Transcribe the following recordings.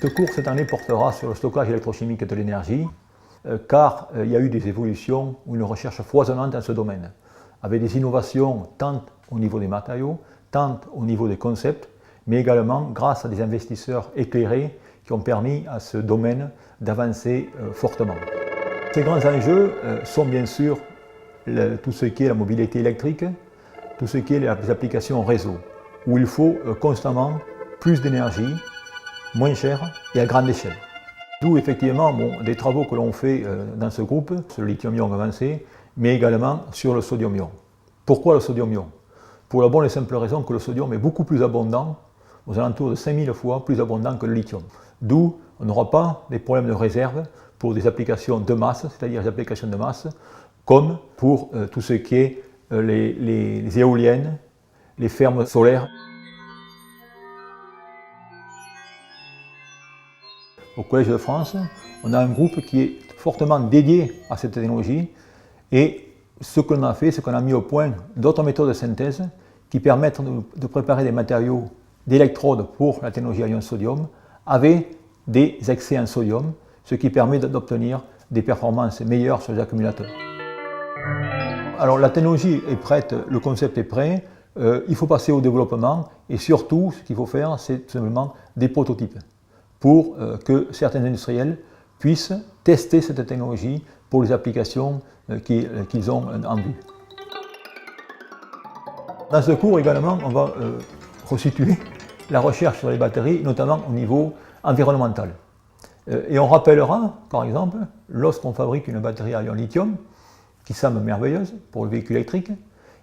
Ce cours cette année portera sur le stockage électrochimique de l'énergie, car il y a eu des évolutions ou une recherche foisonnante dans ce domaine, avec des innovations tant au niveau des matériaux, tant au niveau des concepts, mais également grâce à des investisseurs éclairés qui ont permis à ce domaine d'avancer fortement. Ces grands enjeux sont bien sûr tout ce qui est la mobilité électrique, tout ce qui est les applications réseau, où il faut constamment plus d'énergie, moins cher et à grande échelle. D'où effectivement des travaux que l'on fait dans ce groupe, sur le lithium-ion avancé, mais également sur le sodium-ion. Pourquoi le sodium-ion? Pour la bonne et simple raison que le sodium est beaucoup plus abondant, aux alentours de 5000 fois plus abondant que le lithium. D'où on n'aura pas des problèmes de réserve pour des applications de masse, c'est-à-dire des applications de masse, comme pour tout ce qui est les éoliennes, les fermes solaires. Au Collège de France, on a un groupe qui est fortement dédié à cette technologie et ce qu'on a fait, c'est qu'on a mis au point d'autres méthodes de synthèse qui permettent de préparer des matériaux d'électrodes pour la technologie à ion sodium avec des excès en sodium, ce qui permet d'obtenir des performances meilleures sur les accumulateurs. Alors la technologie est prête, le concept est prêt, il faut passer au développement et surtout ce qu'il faut faire, c'est simplement des prototypes pour que certains industriels puissent tester cette technologie pour les applications qu'ils ont en vue. Dans ce cours également, on va resituer la recherche sur les batteries, notamment au niveau environnemental. Et on rappellera, par exemple, lorsqu'on fabrique une batterie à ion lithium, qui semble merveilleuse pour le véhicule électrique,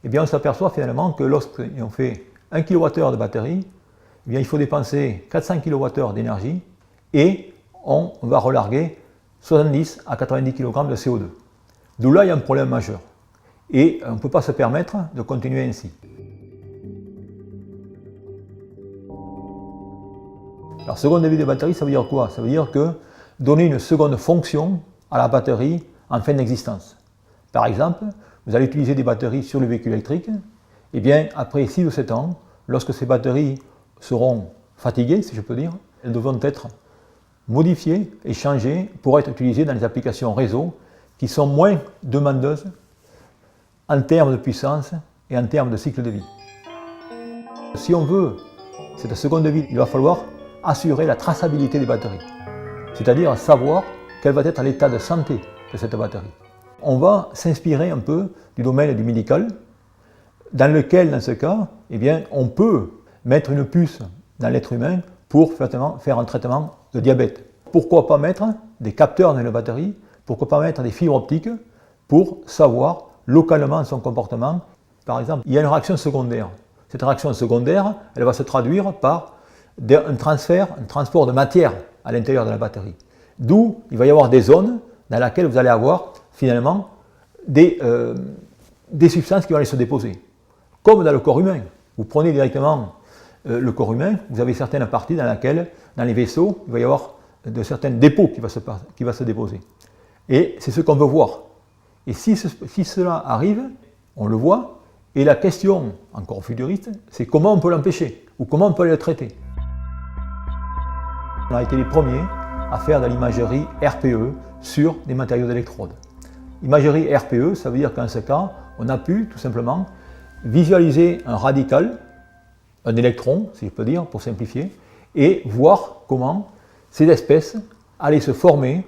eh bien on s'aperçoit finalement que lorsqu'on fait 1 kWh de batterie, eh bien il faut dépenser 400 kWh d'énergie et on va relarguer 70 à 90 kg de CO2. D'où là il y a un problème majeur. Et on ne peut pas se permettre de continuer ainsi. Alors seconde vie de batterie, ça veut dire quoi? Ça veut dire que donner une seconde fonction à la batterie en fin d'existence. Par exemple, vous allez utiliser des batteries sur le véhicule électrique, et bien après 6 ou 7 ans, lorsque ces batteries seront fatiguées, si je peux dire, elles devront être modifiées et changées pour être utilisées dans les applications réseau qui sont moins demandeuses en termes de puissance et en termes de cycle de vie. Si on veut cette seconde vie, il va falloir assurer la traçabilité des batteries, c'est-à-dire savoir quel va être l'état de santé de cette batterie. On va s'inspirer un peu du domaine du médical, dans lequel, dans ce cas, eh bien, on peut mettre une puce dans l'être humain pour faire un traitement de diabète. Pourquoi pas mettre des capteurs dans la batterie? Pourquoi pas mettre des fibres optiques pour savoir localement son comportement? Par exemple, il y a une réaction secondaire. Cette réaction secondaire, elle va se traduire par un transport de matière à l'intérieur de la batterie. D'où il va y avoir des zones dans lesquelles vous allez avoir finalement des substances qui vont aller se déposer. Comme dans le corps humain. Vous prenez directement le corps humain, vous avez certaines parties dans lesquelles, dans les vaisseaux, il va y avoir de certains dépôts qui vont se déposer. Et c'est ce qu'on veut voir. Et si cela arrive, on le voit, et la question, encore futuriste, c'est comment on peut l'empêcher, ou comment on peut le traiter. On a été les premiers à faire de l'imagerie RPE sur des matériaux d'électrode. Imagerie RPE, ça veut dire qu'en ce cas, on a pu tout simplement visualiser un radical, un électron, si je peux dire, pour simplifier, et voir comment ces espèces allaient se former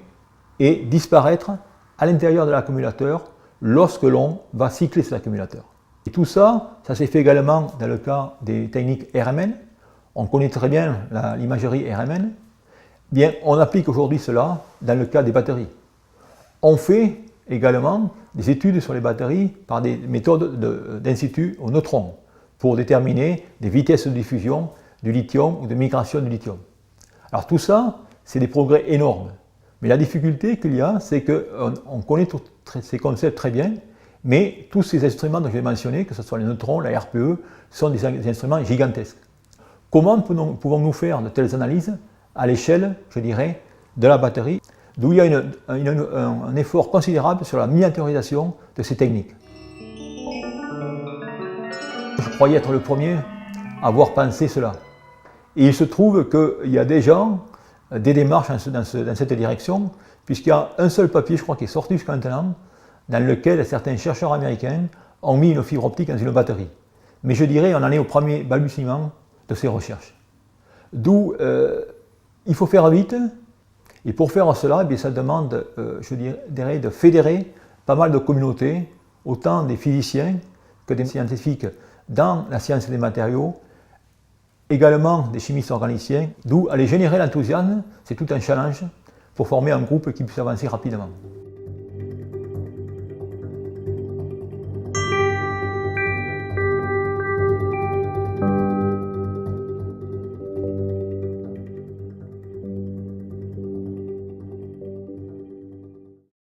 et disparaître à l'intérieur de l'accumulateur lorsque l'on va cycler cet accumulateur. Et tout ça, ça s'est fait également dans le cas des techniques RMN. On connaît très bien l'imagerie RMN. Bien, on applique aujourd'hui cela dans le cas des batteries. On fait également des études sur les batteries par des méthodes d'in situ au neutron pour déterminer des vitesses de diffusion du lithium ou de migration du lithium. Alors tout ça, c'est des progrès énormes. Mais la difficulté qu'il y a, c'est qu'on connaît tous ces concepts très bien, mais tous ces instruments dont je vais mentionner, que ce soit les neutrons, la RPE, sont des instruments gigantesques. Comment pouvons-nous faire de telles analyses à l'échelle, je dirais, de la batterie, d'où il y a un effort considérable sur la miniaturisation de ces techniques. Je croyais être le premier avoir pensé cela. Et il se trouve qu'il y a des gens, des démarches dans cette direction, puisqu'il y a un seul papier, je crois, qui est sorti jusqu'à maintenant, dans lequel certains chercheurs américains ont mis une fibre optique dans une batterie. Mais je dirais, on en est au premier balbutiement de ces recherches. D'où il faut faire vite, et pour faire cela, eh bien, ça demande, je dirais, de fédérer pas mal de communautés, autant des physiciens que des scientifiques dans la science des matériaux, également des chimistes organiciens, d'où aller générer l'enthousiasme, c'est tout un challenge pour former un groupe qui puisse avancer rapidement.